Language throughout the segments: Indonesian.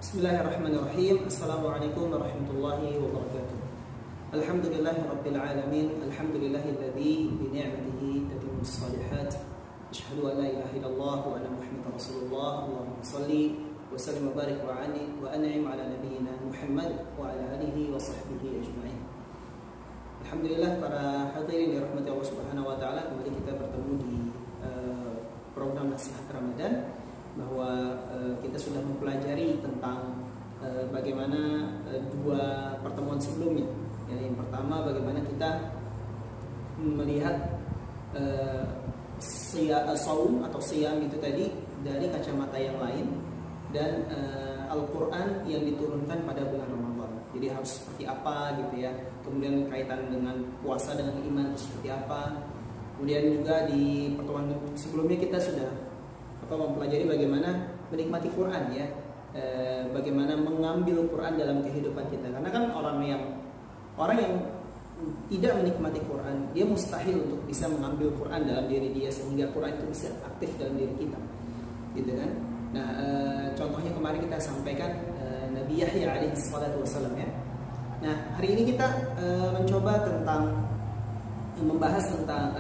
Bismillahirrahmanirrahim. Assalamualaikum warahmatullahi wabarakatuh. Alhamdulillahi rabbil alamin. Alhamdulillahilladzi bi ni'matihi tatimmus shalihat. Asyhadu an la ilaha illallah wa anna Muhammadar Rasulullah. Allahumma shalli wa sallim wa barik wa an'im ala nabiyyina Muhammad wa ala alihi wa sahbihi ajma'in. Alhamdulillah, para hadirin dirahmati Allah Subhanahu wa taala, kembali kita bertemu di program Nasihat Ramadan, bahwa kita sudah mempelajari tentang bagaimana dua pertemuan sebelumnya. Yang pertama, bagaimana kita melihat saum atau siyam itu tadi dari kacamata yang lain, dan Al-Quran yang diturunkan pada bulan Ramadan. Jadi harus seperti apa gitu ya. Kemudian kaitan dengan puasa dengan iman itu seperti apa. Kemudian juga di pertemuan sebelumnya kita sudah mempelajari bagaimana menikmati Quran ya, bagaimana mengambil Quran dalam kehidupan kita. Karena kan orang yang tidak menikmati Quran, dia mustahil untuk bisa mengambil Quran dalam diri dia sehingga Quran itu bisa aktif dalam diri kita, gitu kan? Nah, contohnya kemarin kita sampaikan Nabi Yahya alaihi salatu wasallam ya. Nah, hari ini kita mencoba membahas tentang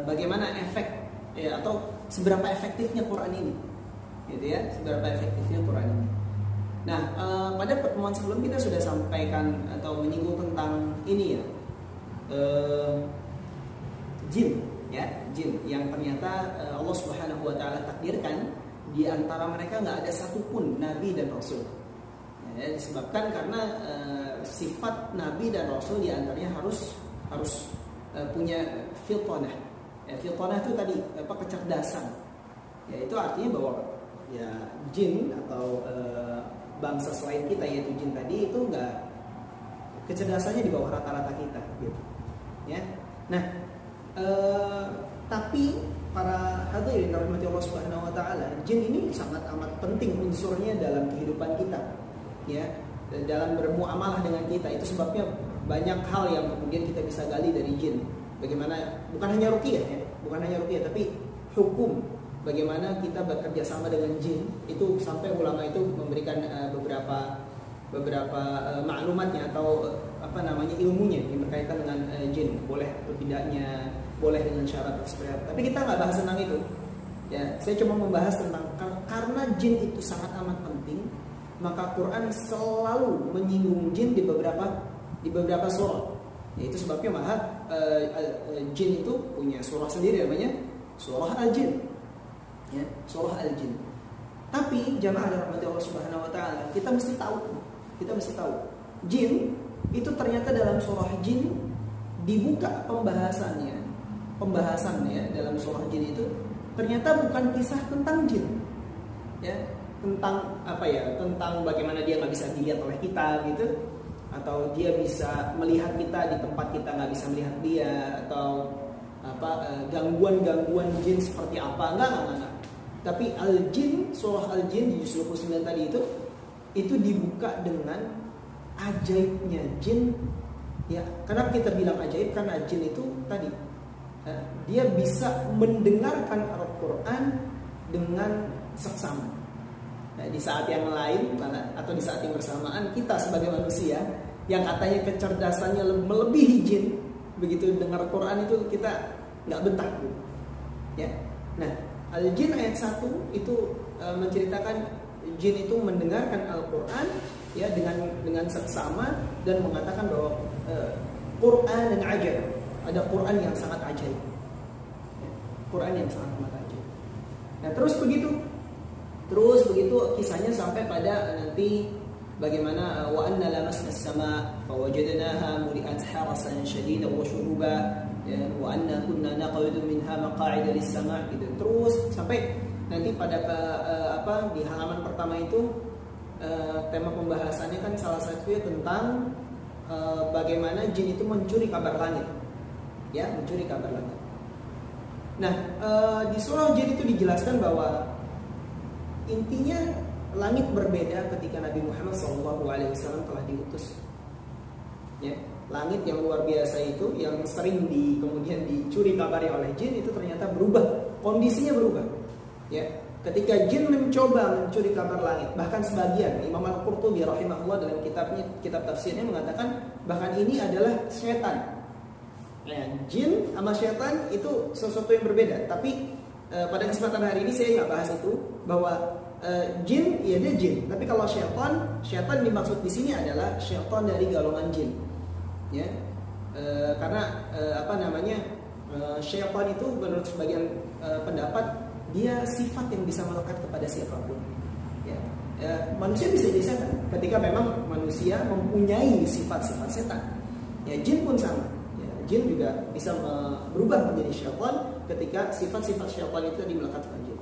bagaimana efek ya, atau seberapa efektifnya Quran ini, gitu ya, seberapa efektifnya Quran ini. Nah, pada pertemuan sebelum kita sudah sampaikan atau menyinggung tentang ini ya, jin yang ternyata Allah Subhanahu Wa Taala takdirkan di antara mereka nggak ada satupun nabi dan rasul. Ya, disebabkan karena sifat nabi dan rasul di antaranya harus punya fitrah. Fitrah itu tadi kecerdasan. Ya, itu artinya bahwa ya jin atau bangsa selain kita yaitu jin tadi itu enggak, kecerdasannya di bawah rata-rata kita gitu. Ya. Nah, tapi para hadirin rahmati Allah Subhanahu wa taala, jin ini sangat amat penting unsurnya dalam kehidupan kita. Ya, dalam bermuamalah dengan kita. Itu sebabnya banyak hal yang kemudian kita bisa gali dari jin. Bagaimana bukan hanya ruqyah ya, tapi hukum bagaimana kita bekerja sama dengan jin, itu sampai ulama itu memberikan beberapa maklumatnya atau ilmunya yang berkaitan dengan jin, boleh atau tidaknya, boleh dengan syarat seperti apa. Tapi kita nggak bahas tentang itu. Ya, saya cuma membahas tentang karena jin itu sangat amat penting, maka Quran selalu menyinggung jin di beberapa surah. Ya, itu sebabnya jin itu punya surah sendiri namanya surah Al-Jin. Ya, surah Al-Jin. Tapi jamaah rahmati Allah Subhanahu wa taala, kita mesti tahu jin itu ternyata dalam surah jin dibuka pembahasannya dalam surah jin itu ternyata bukan kisah tentang jin. Ya, tentang bagaimana dia nggak bisa dilihat oleh kita gitu, atau dia bisa melihat kita di tempat kita nggak bisa melihat dia, atau gangguan jin seperti apa, enggak. Tapi Al-Jin, surah Al-Jin di juz 29 tadi itu dibuka dengan ajaibnya jin. Ya, kenapa kita bilang ajaib? Karena jin itu tadi dia bisa mendengarkan Al-Quran dengan seksama. Nah, di saat yang lain atau di saat yang bersamaan, kita sebagai manusia yang katanya kecerdasannya melebihi jin, begitu dengar Quran itu kita nggak betah gitu. Ya. Nah, Al-Jin ayat 1 itu menceritakan jin itu mendengarkan Al-Quran ya dengan seksama, dan mengatakan bahwa Quran dan ajaib, ada Quran yang sangat ajaib. Ya, Quran yang sangat ajaib. Nah, terus begitu kisahnya sampai pada nanti bagaimana wa anna lamasna as-sama fa wajadnaha muli'at harasan shadidan wa shuhuba, ya, wa anna kunna naq'udu minha maq'ida lis-sama' gitu. Terus sampai nanti pada di halaman pertama itu tema pembahasannya kan salah satunya tentang bagaimana jin itu mencuri kabar langit. Ya, mencuri kabar langit. Nah, di surah jin itu dijelaskan bahwa intinya langit berbeda ketika Nabi Muhammad SAW telah diutus. Ya, langit yang luar biasa itu, yang sering kemudian dicuri kabarnya oleh jin, itu ternyata berubah, kondisinya berubah. Ya, ketika jin mencoba mencuri kabar langit, bahkan sebagian Imam Al-Qurtubi rahimahullah dalam kitab tafsirnya mengatakan bahkan ini adalah syaitan. Nah, jin sama syaitan itu sesuatu yang berbeda. Tapi pada kesempatan hari ini saya nggak bahas itu, bahwa jin ya dia jin. Tapi kalau syaitan dimaksud di sini adalah syaitan dari golongan jin. Ya, karena syaitan itu menurut sebagian pendapat dia sifat yang bisa melekat kepada siapapun. Ya, manusia bisa jadi setan ketika memang manusia mempunyai sifat-sifat setan. Ya, jin pun sama. Ya, jin juga bisa berubah menjadi syaitan ketika sifat-sifat syaitan itu melekat kepada jin.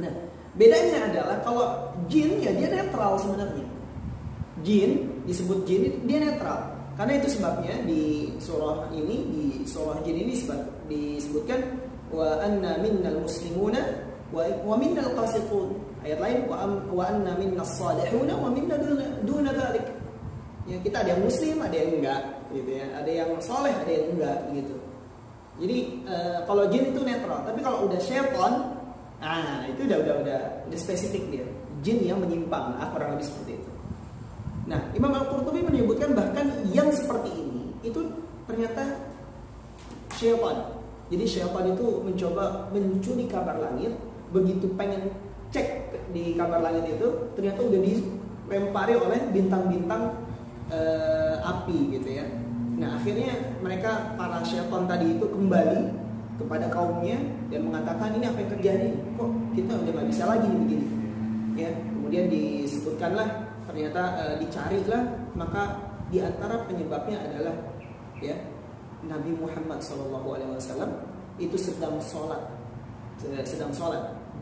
Nah, bedanya adalah kalau jin ya dia netral sebenarnya. Jin disebut jin itu dia netral. Karena itu sebabnya di surah jin ini disebutkan wa anna minnal muslimuna wa minnal qasitun. Ayat lain wa anna minnas salihuna wa minna duna dzalik. Ya, kita ada yang muslim, ada yang enggak gitu ya. Ada yang soleh, ada yang enggak gitu. Jadi kalau jin itu netral, tapi kalau udah syaitan, itu udah spesifik dia. Jin yang menyimpang, kurang lebih seperti itu. Nah, Imam Al-Qurtubi menyebutkan bahkan yang seperti ini itu ternyata syaitan. Jadi syaitan itu mencoba mencuri kabar langit, begitu pengen cek di kabar langit itu, ternyata udah dilempari oleh bintang-bintang api gitu ya. Nah, akhirnya mereka para syaitan tadi itu kembali kepada kaumnya dan mengatakan ini apa yang terjadi? Kok kita udah nggak bisa lagi nih begini? Ya, kemudian disebutkanlah ternyata dicarilah, maka di antara penyebabnya adalah ya Nabi Muhammad SAW itu sedang sholat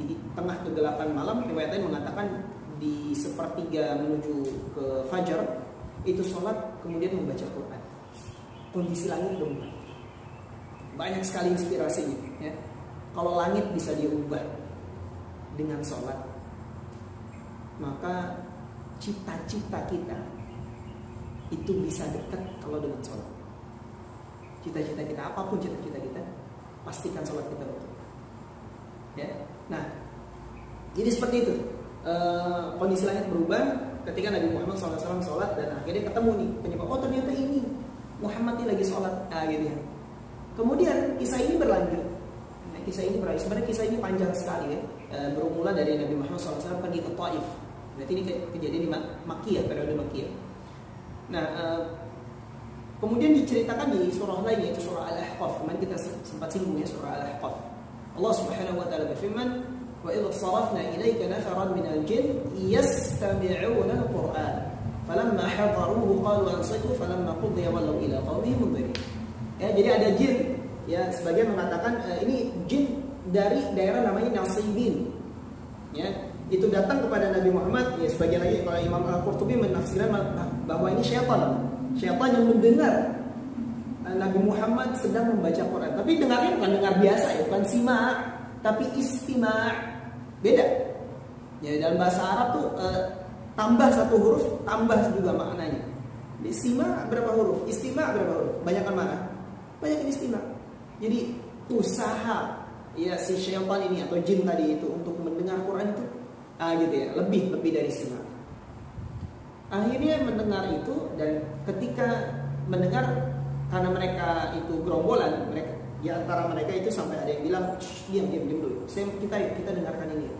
di tengah kegelapan malam. Riwayatnya mengatakan di sepertiga menuju ke fajar itu sholat, kemudian membaca Quran. Kondisi langit berubah, banyak sekali inspirasinya. Ya. Kalau langit bisa diubah dengan sholat, maka cita-cita kita itu bisa dekat kalau dengan sholat. Cita-cita kita, apapun cita-cita kita, pastikan sholat kita betul. Ya, nah, jadi seperti itu. Kondisi langit berubah ketika Nabi Muhammad SAW sholat dan akhirnya ketemu nih penyebab. Oh, ternyata ini Muhammad ini lagi sholat, gitu ya. Kemudian kisah ini berlanjut. Nah, sebenarnya kisah ini panjang sekali ya. Bermula dari Nabi Muhammad SAW pergi ke Taif. Berarti ini kejadian di Makkiyah, periode Makkiyah. Nah, kemudian diceritakan di surah lain yaitu surah Al-Ahqaf. Kemarin kita sempat singgung ya surah Al-Ahqaf. Allah Subhanahu wa taala berfirman, "Wa idh sarafna ilayka nafaran minal jin yastami'una al-Qur'an. Falamma hadaruhu qalu ansitu falamma qudiya wallaw ila qaumihim munzirin." Ya, jadi ada jin. Ya, sebagian mengatakan ini jin dari daerah namanya Nasibin. Ya, itu datang kepada Nabi Muhammad. Ya, sebagian lagi kalau Imam Al-Qurtubi menafsirkan bahwa ini syaitan yang mendengar Nabi Muhammad sedang membaca Quran. Tapi dengarnya bukan dengar biasa ya, bukan simak, tapi istima'. Beda. Ya, dalam bahasa Arab tuh tambah satu huruf, tambah juga maknanya. Istima' berapa huruf? Istima' berapa huruf? Banyakan mana? Banyak istima'. Jadi usaha ya si syaitan ini atau jin tadi itu untuk mendengar Quran itu gitu ya, lebih dari istima'. Akhirnya mendengar itu, dan ketika mendengar, karena mereka itu gerombolan, mereka di antara mereka itu sampai ada yang bilang, diam dulu, kita dengarkan ini.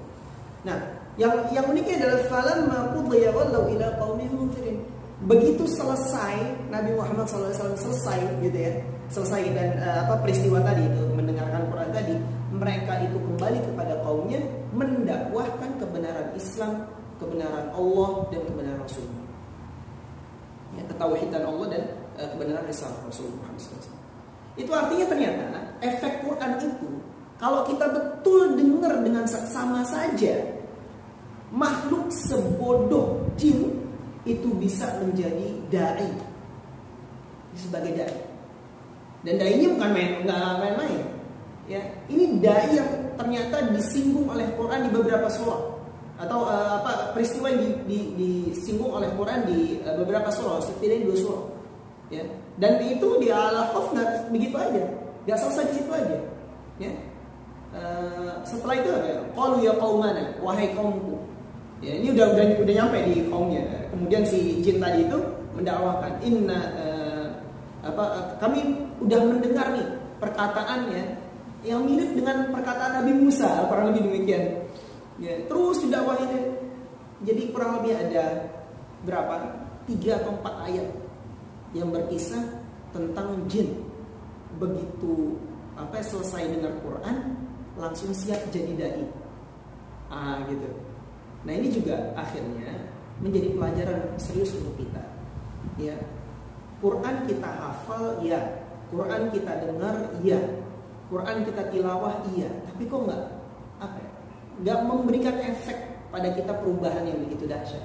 Nah, yang uniknya adalah falamma qudiya wallaw ila qaumihim munzirin. Begitu selesai Nabi Muhammad SAW selesai gitu ya, selesai dan peristiwa tadi itu mendengarkan Quran tadi, mereka itu kembali kepada kaumnya mendakwahkan kebenaran Islam, kebenaran Allah dan kebenaran Rasul. Ya, ketauhidan Allah dan kebenaran risalah Rasul Muhammad SAW. Itu artinya ternyata efek Quran itu kalau kita betul dengar dengan sama saja, makhluk sebodoh jin itu bisa menjadi dai, sebagai dai. Dan dainya bukan main-main. Ya, ini dai yang ternyata disinggung oleh Quran di beberapa surah. Atau peristiwa yang disinggung oleh Quran di beberapa surah, setidaknya 2 surah. Ya. Dan itu di Al-Ahqaf nggak begitu aja, nggak selesai di situ aja. Ya. setelah itu qalu ya qaumana, wahai kaumku. Ya, ini udah nyampe di kaumnya. Kemudian si jin tadi itu mendakwakan, kami udah mendengar nih perkataannya yang mirip dengan perkataan Nabi Musa, kurang lebih demikian. Ya, terus didakwahin. Jadi kurang lebih ada berapa? 3 atau 4 ayat yang berkisah tentang jin. Begitu selesai dengar Quran, langsung siap jadi dai. Gitu. Nah, ini juga akhirnya menjadi pelajaran serius untuk kita. Ya. Quran kita hafal, ya. Quran kita dengar, iya. Quran kita tilawah, iya. Tapi kok nggak memberikan efek pada kita perubahan yang begitu dahsyat.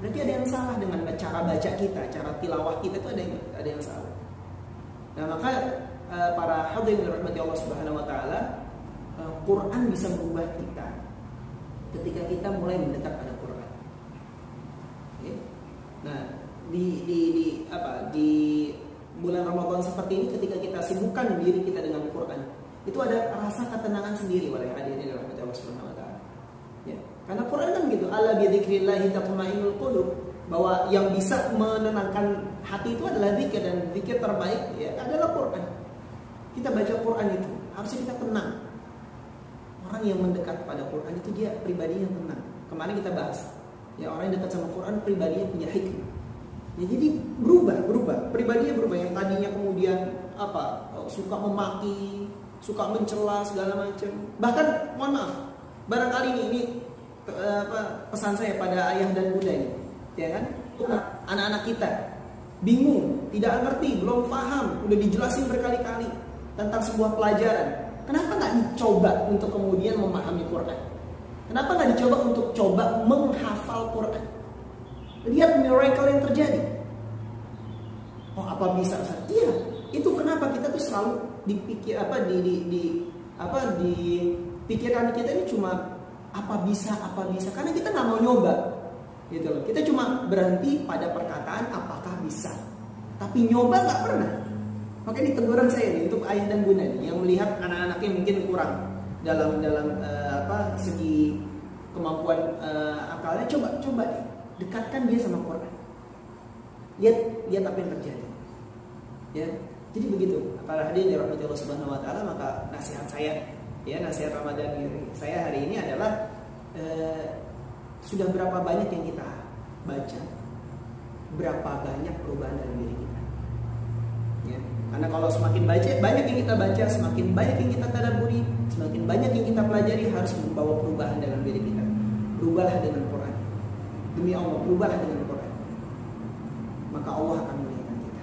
Berarti ada yang salah dengan cara baca kita, cara tilawah kita itu ada yang salah. Nah, maka para hadirin dirahmati Allah Subhanahu wa taala, Quran bisa merubah kita ketika kita mulai mendekat pada Quran. Okay? Nah, di bulan Ramadan seperti ini, ketika kita sibukkan diri kita dengan Quran, itu ada rasa ketenangan sendiri wahai hadirin dirahmati Allah Subhanahu wa taala. Ya, karena Quran kan gitu, ala bi dzikrillah tatma'innul qulub, bahwa yang bisa menenangkan hati itu adalah zikir, dan zikir terbaik ya adalah Quran. Kita baca Quran itu harusnya kita tenang. Orang yang mendekat pada Quran itu dia pribadi yang tenang. Kemarin kita bahas, ya orang yang dekat sama Quran pribadinya punya hikmah. Ya, jadi berubah, pribadinya berubah. Yang tadinya kemudian suka memaki, suka mencela segala macam. Bahkan mohon maaf, barangkali ini pesan saya pada ayah dan bunda ini, ya kan? Anak-anak kita bingung, tidak ngerti, belum paham, udah dijelasin berkali-kali tentang sebuah pelajaran. Kenapa nggak dicoba untuk kemudian memahami Quran? Kenapa nggak dicoba untuk coba menghafal Quran? Lihat miracle yang terjadi. Oh, apa bisa? Iya, itu kenapa kita tuh selalu dipikir di pikiran kita ini cuma apa bisa, karena kita nggak mau nyoba, gitu loh. Kita cuma berhenti pada perkataan apakah bisa, tapi nyoba nggak pernah. Makanya ini teguran saya nih untuk ayah dan bunda nih, yang melihat anak-anaknya mungkin kurang dalam segi kemampuan akalnya, coba nih, dekatkan dia sama Quran. Lihat apa yang terjadi. Ya, jadi begitu. Para hadirin dirahmati Allah Subhanahu wa taala, maka nasihat saya, ya, nasihat Ramadan saya hari ini adalah sudah berapa banyak yang kita baca, berapa banyak perubahan dalam diri kita. Ya, karena kalau semakin banyak yang kita baca, semakin banyak yang kita tadabburi, semakin banyak yang kita pelajari, harus membawa perubahan dalam diri kita. Berubahlah dengan Quran. Demi Allah, berubahlah dengan Quran. Maka Allah akan memuliakan kita.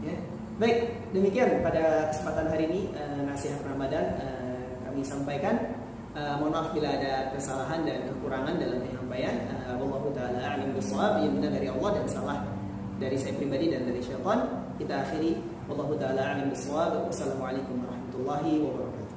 Ya. Baik, demikian pada kesempatan hari ini nasihat Ramadan kami sampaikan. Mohon maaf bila ada kesalahan dan kekurangan dalam penyampaian. Wallahu taala a'lam bishawab. Yang benar dari Allah dan salah dari saya pribadi dan dari syaitan. Kita akhiri. Wallahu taala a'lam bishawab. Wassalamualaikum warahmatullahi wabarakatuh.